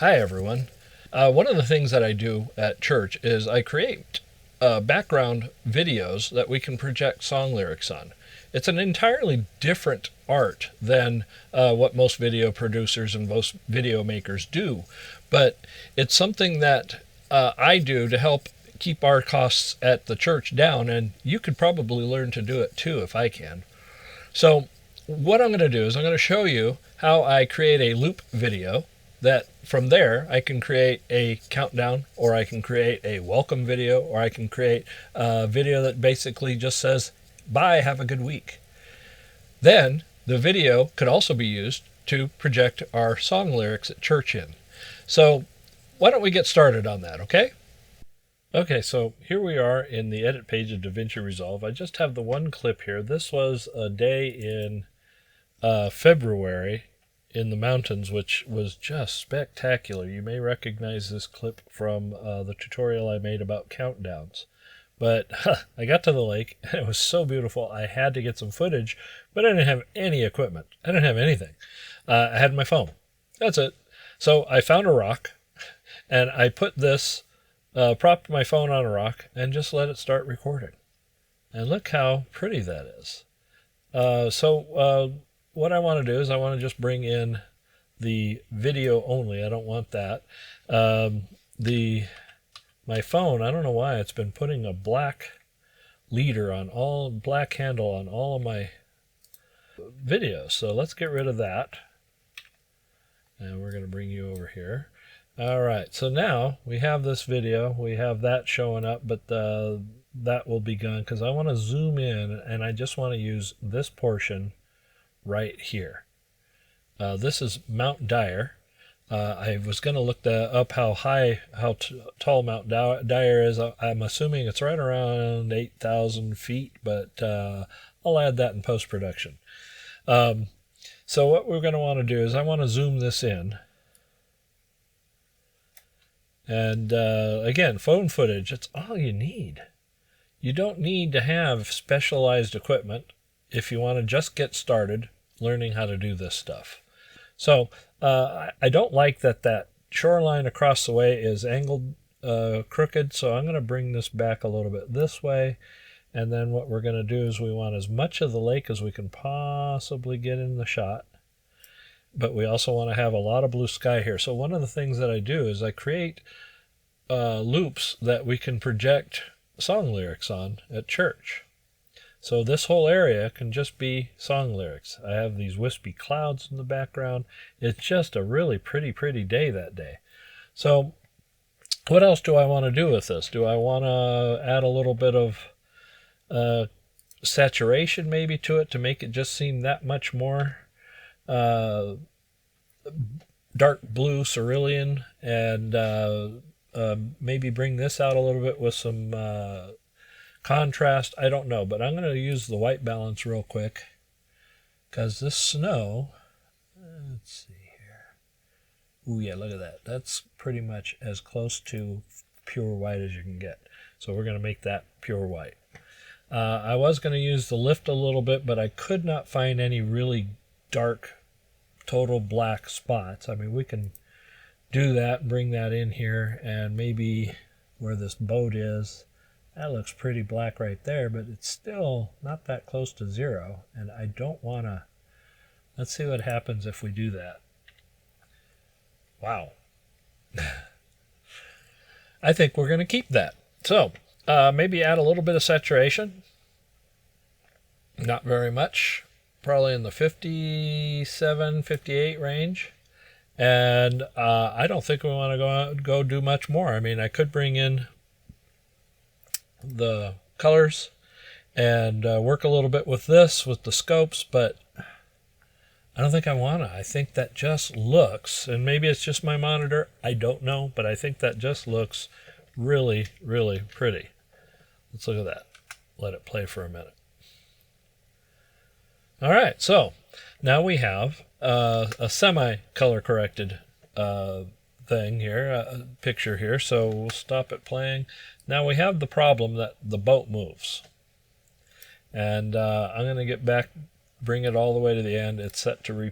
Hi, everyone. One of the things that I do at church is I create background videos that we can project song lyrics on. It's an entirely different art than what most video producers and most video makers do, but it's something that I do to help keep our costs at the church down, and you could probably learn to do it too if I can. So what I'm going to do is I'm going to show you how I create a loop video that from there I can create a countdown, or I can create a welcome video, or I can create a video that basically just says, bye, have a good week. Then the video could also be used to project our song lyrics at church in. So why don't we get started on that, okay? Okay, so here we are in the edit page of DaVinci Resolve. I just have the one clip here. This was a day in February in the mountains, which was just spectacular. You may recognize this clip from the tutorial I made about countdowns. But I got to the lake, and it was so beautiful, I had to get some footage, but I didn't have any equipment. I didn't have anything. I had my phone. That's it. So I found a rock, and I put this, propped my phone on a rock, and just let it start recording. And look how pretty that is. What I want to do is I want to just bring in the video only. I don't want that. My phone, I don't know why it's been putting a black black handle on all of my videos. So let's get rid of that. And we're going to bring you over here. All right, so now we have this video. We have that showing up, but that will be gone because I want to zoom in, and I just want to use this portion right here. This is Mount Dyer. I was going to look up how tall Mount Dyer is. I'm assuming it's right around 8,000 feet, but I'll add that in post-production. So what we're going to want to do is I want to zoom this in. And again, phone footage, it's all you need. You don't need to have specialized equipment if you want to just get started learning how to do this stuff. So I don't like that shoreline across the way is angled crooked, so I'm going to bring this back a little bit this way. And then what we're going to do is we want as much of the lake as we can possibly get in the shot. But we also want to have a lot of blue sky here. So one of the things that I do is I create loops that we can project song lyrics on at church. So this whole area can just be song lyrics. I have these wispy clouds in the background. It's just a really pretty day that day. So what else do I want to do with this? Do I want to add a little bit of saturation maybe to it to make it just seem that much more dark blue cerulean, and maybe bring this out a little bit with some contrast? I don't know, but I'm going to use the white balance real quick because this snow, let's see here. Ooh, yeah, look at that. That's pretty much as close to pure white as you can get. So we're going to make that pure white. I was going to use the lift a little bit, but I could not find any really dark, total black spots. I mean, we can do that and bring that in here, and maybe where this boat is, that looks pretty black right there, but it's still not that close to zero, and I don't want to. Let's see what happens if we do that. Wow. I think we're going to keep that. So maybe add a little bit of saturation. Not very much. Probably in the 57, 58 range. And I don't think we want to go do much more. I mean, I could bring in the colors and work a little bit with this, with the scopes, but I don't think I want to. I think that just looks, and maybe it's just my monitor, I don't know, but I think that just looks really pretty. Let's look at that. Let it play for a minute. All right, so now we have a semi-color corrected thing here, picture here. So we'll stop it playing. Now we have the problem that the boat moves. And I'm going to get back, bring it all the way to the end. It's set to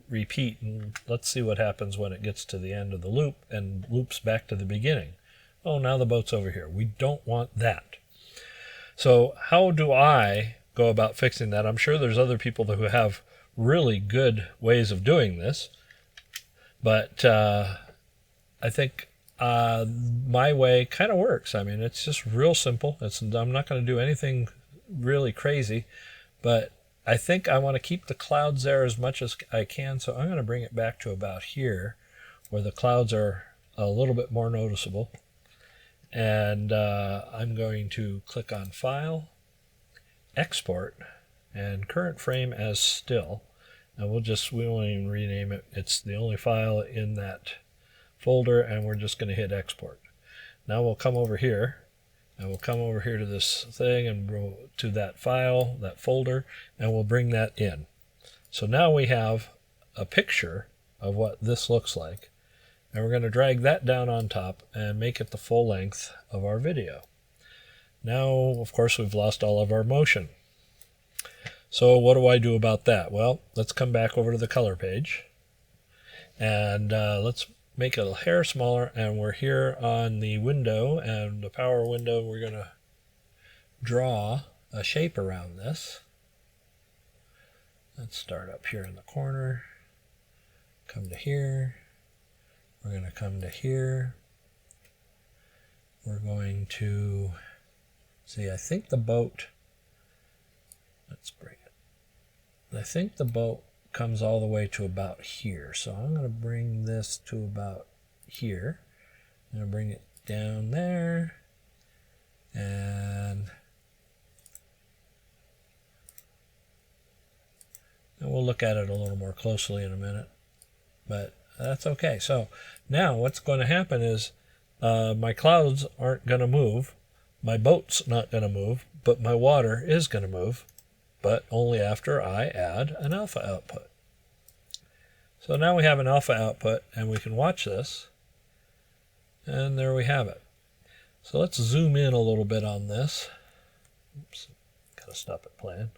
repeat, and let's see what happens when it gets to the end of the loop and loops back to the beginning. Oh, now the boat's over here. We don't want that. So how do I go about fixing that? I'm sure there's other people who have really good ways of doing this, but I think my way kind of works. I mean, it's just real simple. I'm not going to do anything really crazy, but I think I want to keep the clouds there as much as I can, so I'm going to bring it back to about here, where the clouds are a little bit more noticeable. And I'm going to click on File, Export, and Current Frame as Still. And we won't even rename it. It's the only file in that folder, and we're just going to hit Export. Now we'll come over here, and we'll come over here to this thing and go to that file, that folder, and we'll bring that in. So now we have a picture of what this looks like. And we're going to drag that down on top and make it the full length of our video. Now, of course, we've lost all of our motion. So what do I do about that? Well, let's come back over to the color page. And let's make it a hair smaller. And we're here on the window, and the power window. We're going to draw a shape around this. Let's start up here in the corner. Come to here. We're going to come to here. We're going to see, I think the boat, let's bring it. I think the boat comes all the way to about here. So I'm going to bring this to about here. I'm going to bring it down there. And we'll look at it a little more closely in a minute. But that's okay. So now what's going to happen is my clouds aren't going to move. My boat's not going to move, but my water is going to move, but only after I add an alpha output. So now we have an alpha output, and we can watch this, and there we have it. So let's zoom in a little bit on this. Oops, gotta stop it playing.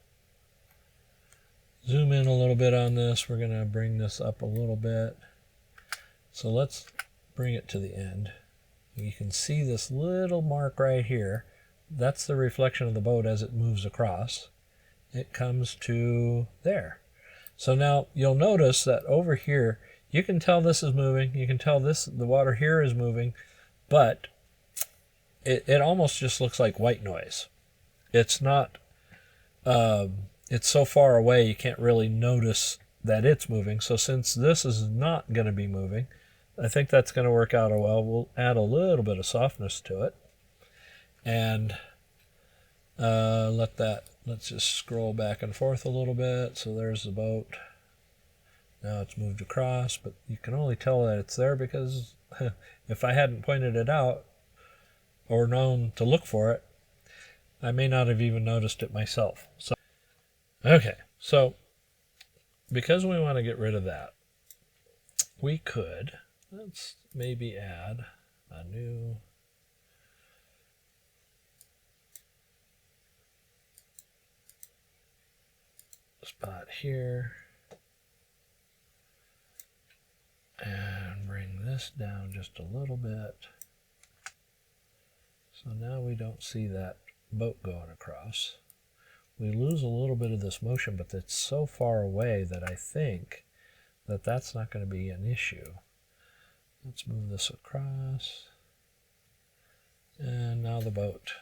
Zoom in a little bit on this. We're going to bring this up a little bit. So let's bring it to the end. You can see this little mark right here. That's the reflection of the boat as it moves across. It comes to there. So now you'll notice that over here, you can tell this is moving. You can tell the water here is moving, but it almost just looks like white noise. It's not, it's so far away you can't really notice that it's moving. So since this is not going to be moving, I think that's going to work out well. We'll add a little bit of softness to it. And let's just scroll back and forth a little bit. So there's the boat. Now it's moved across, but you can only tell that it's there because if I hadn't pointed it out or known to look for it, I may not have even noticed it myself. So, okay, so because we want to get rid of that, we could, let's maybe add a new spot here and bring this down just a little bit. So now we don't see that boat going across. We lose a little bit of this motion, but it's so far away that I think that that's not going to be an issue. Let's move this across. And now the boat.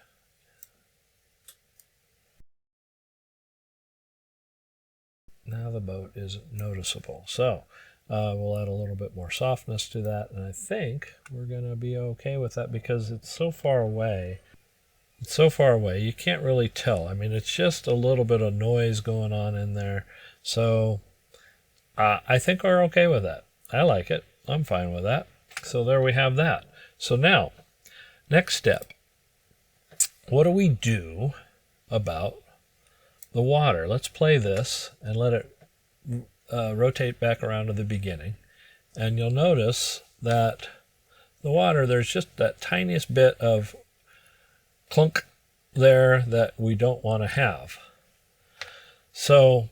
Now the boat is noticeable. So we'll add a little bit more softness to that, and I think we're going to be okay with that because it's so far away. It's so far away, you can't really tell. I mean, it's just a little bit of noise going on in there. So I think we're okay with that. I like it. I'm fine with that. So there we have that. So now, next step. What do we do about the water? Let's play this and let it rotate back around to the beginning. And you'll notice that the water, there's just that tiniest bit of clunk there that we don't want to have. So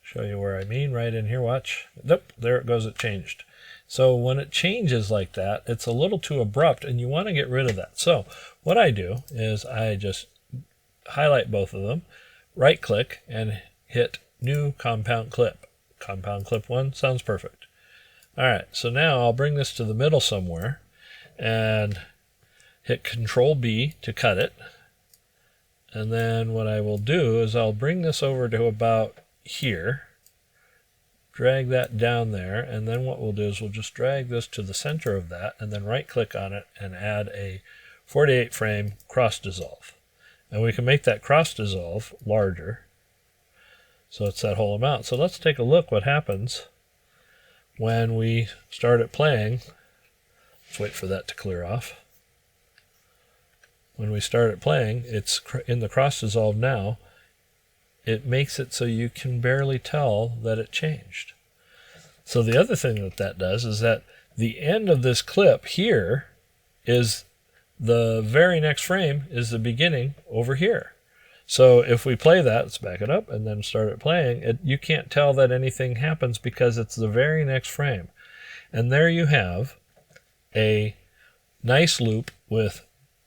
show show you where I mean, right in here, watch. Nope, there it goes, it changed. So when it changes like that, it's a little too abrupt, and you want to get rid of that. So what I do is I just highlight both of them, right-click, and hit New Compound Clip. Compound Clip 1 sounds perfect. All right, so now I'll bring this to the middle somewhere, and hit Control-B to cut it. And then what I will do is I'll bring this over to about here, drag that down there, and then what we'll do is we'll just drag this to the center of that, and then right-click on it and add a 48 frame cross dissolve. And we can make that cross dissolve larger, so it's that whole amount. So let's take a look what happens when we start it playing. Let's wait for that to clear off. When we start it playing, it's in the cross dissolve now. It makes it so you can barely tell that it changed. So the other thing that that does is that the end of this clip here is the very next frame is the beginning over here. So if we play that, let's back it up and then start it playing, you can't tell that anything happens because it's the very next frame. And there you have a nice loop with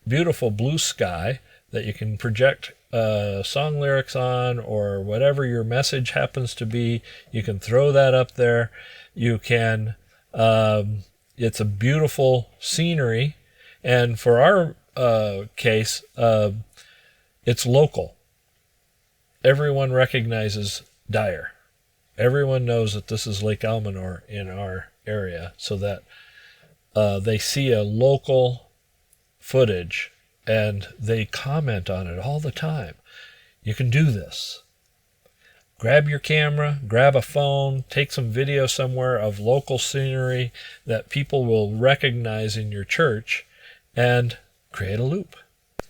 beautiful blue sky that you can project song lyrics on, or whatever your message happens to be. You can throw that up there. You can, it's a beautiful scenery. And for our case, it's local. Everyone recognizes Dyer. Everyone knows that this is Lake Almanor in our area, so that they see a local footage and they comment on it all the time. You can do this. Grab your camera, grab a phone, take some video somewhere of local scenery that people will recognize in your church, and create a loop.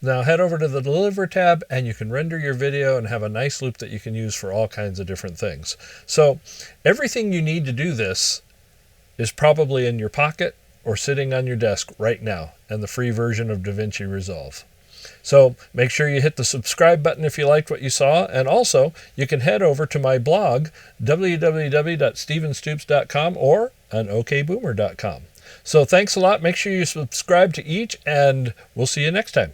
Now head over to the Deliver tab and you can render your video and have a nice loop that you can use for all kinds of different things. So everything you need to do this is probably in your pocket or sitting on your desk right now, and the free version of DaVinci Resolve. So make sure you hit the subscribe button if you liked what you saw, and also you can head over to my blog, www.stevenstoops.com or on okboomer.com. So thanks a lot. Make sure you subscribe to each, and we'll see you next time.